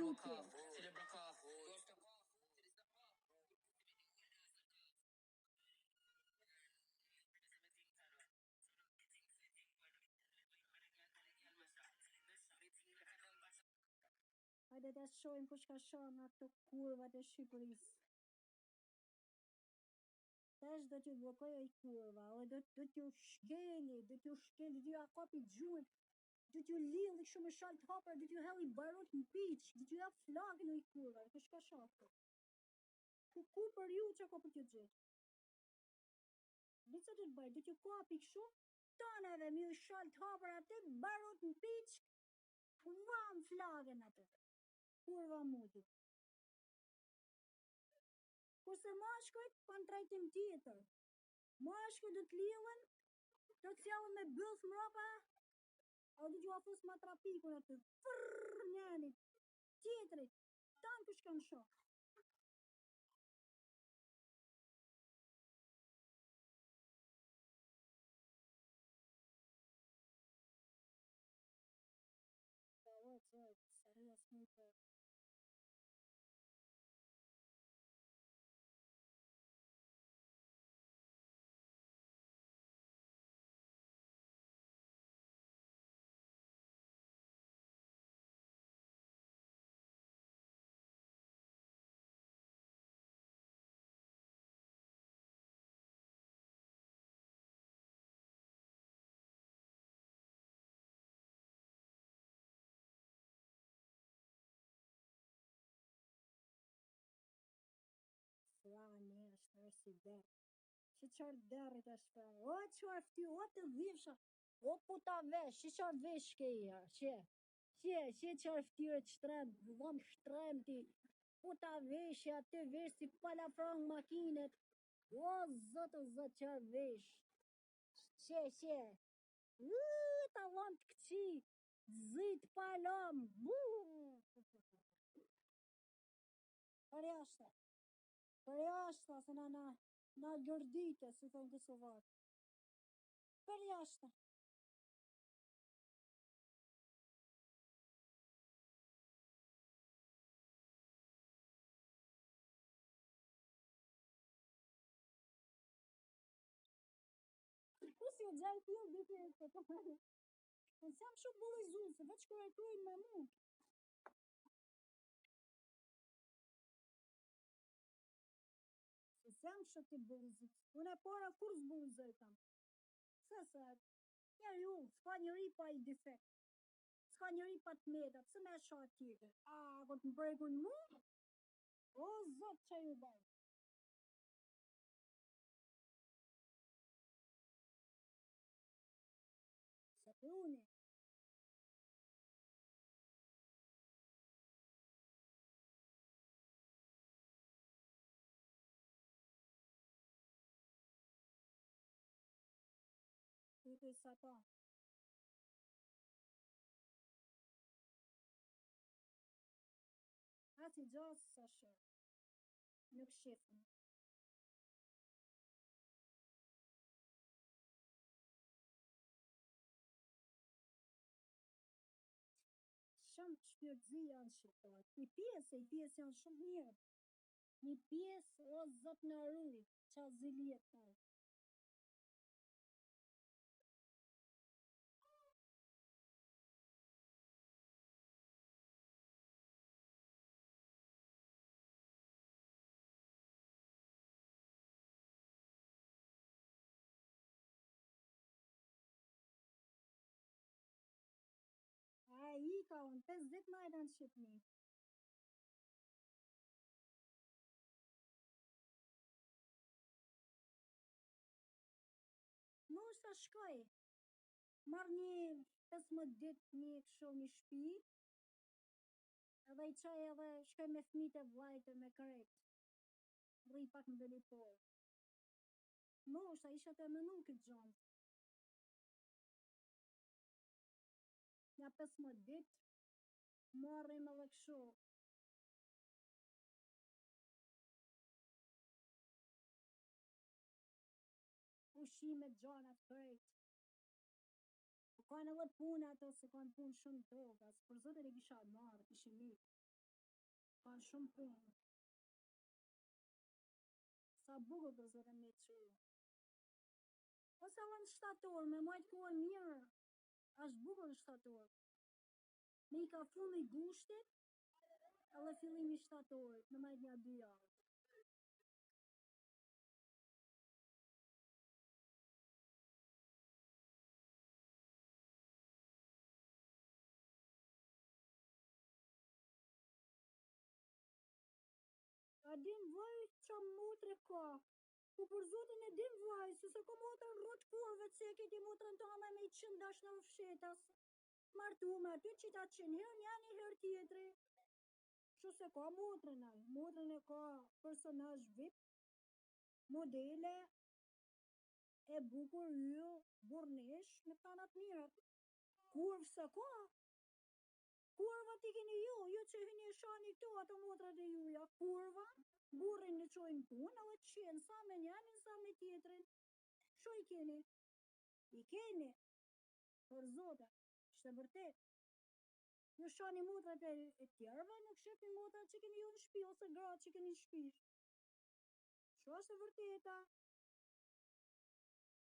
tutje. Hajde ta shohim kush ka shohën ato kurvat e Shqipërisë. Tash do t'ju bllokoj ai kurva, o do t'ju shkeli, do t'ju akapi gjuhën, do t'ju lidhi kështu me shalt hapur, do t'ju helli barut në piç, do t'ju jap flakën ai kurva, kush ka shohë. Ku për ju që ka për t'ju gjithë? Dica do t'baj, do t'ju kapi kështu, toneve mi u shalt hapur atë, barut në piç, vam flakën atë. Kurva mudi. Kurse mashkujt kanë trajtim tjetër. Mashkujt do t'lidhen, do t'sjellën me byth mrapa, o do t'ju afus ma trapikun aty. Frrrr, njanit, tjetrit, tanë kush kanë shoh. Frani është si der. Që qarë derit është pra. O qarë fty, o të dhivsha. O puta vesh, që qarë vesh keja. Që qarë ftyre të shtrem, dhom shtrem ti. Puta vesh, aty vesh si pala frang makinet. O zotë qarë vesh. Që. Ta dhom të këqi. Zit palom. Për jashtë. Për jashtë, se na gërdite, si thonë Kosovarë. Për jashtë. Si o gjallë tjilë dike e të të marrë. Në jam shumë bullizun, se veç kërë e kërën me mu. Se jam shumë të bullizun. Unë e para kur zbullizoj kam. Se, njeri u, s'ka njëri pa i defekt. S'ka njëri pa të metat, se me shatë tjeke. A, ko të më brekun mu? O, zotë që ju bajë. Se të une. Këtë sa ta. Ati gjasë sa shë. Nuk shifën. Shumë të shpirtëzi janë shqiptarë. I pjesë janë shumë mirë. Një pjesë, o zotë në rrujë, qa ziljet të. A i ka unë, 50 majtë në Shqipëni. Në është të shkoj, marrë një 15 ditë një kësho një shpi, edhe i qaj edhe shkoj me fmit e vlajtë me kërejt. Rri pak në delitorë. Në është të isha të menu këtë gjonë. Nga 15 ditë, marrim edhe kësho. Ushimet, gjanat, kërejt. Kanë edhe punë ato, se kanë punë shumë doga, për zote e kisha marrë, kishë mirë. Ka shumë punë. Sa bukur për zotë me që. Ose në shtator, me majtë kohë mirë, është bukur në shtator. Me I ka fundi gushtit, edhe fillimi shtatorit, në majtë një 2 javë. A dim vaj që motre ka. Po për zotin e dim vaj, se ka motrën rrët kurve, që e këti motrën të ama me I qëndash në fshetas. Martu me aty që ta qenë herë, një herë tjetëri. Që se ka motrën ai, motrën e ka personazh VIP, modele, e bukur yll, burnesh, me tanat mirët. Kurv se ka. Kurva ti keni ju që hyni e shani këtu ato motrat e juja, kurva, burrin në qojnë punë, edhe qenë sa me njënin, sa me tjetrin. Sho I keni? I keni, për zote, ishte vërtet. Ju shani motrat e tjerve, nuk shepni motrat që keni ju në shpi, ose gratë që keni në shpi. Sho është e vërteta.